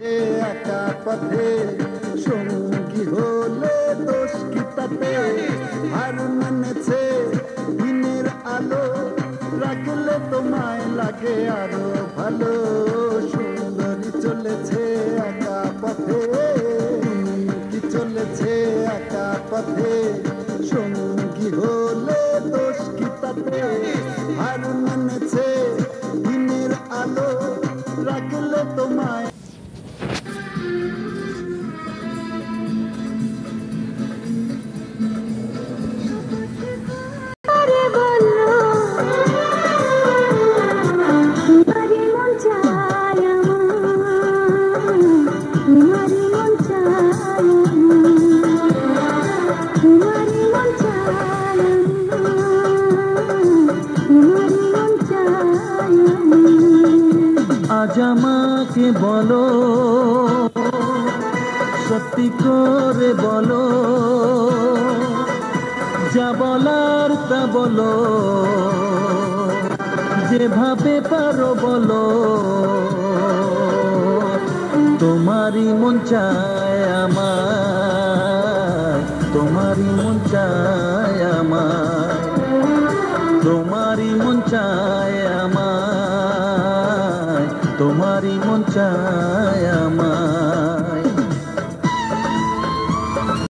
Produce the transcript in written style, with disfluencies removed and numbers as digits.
একা পথে সঙ্গী হলে দোষ কি তাতে আর মেনেছে দিনের আলো রাখলে তোমায় লাগে আরো ভালো সুন্দরী চলেছে একা পথে কি চলেছে একা পথে সঙ্গী হলে দোষ কি তাতে আর মেনেছে দিনের আলো রাখলে তোমায় আজ আমাকে বলো সত্যি করে বলো যা বলার তা বলো যেভাবে পারো বলো তোমারই মন চায় আমার তোমারই মন চায় আমার তোমারই মন চায় আমার তোমারই মন চায়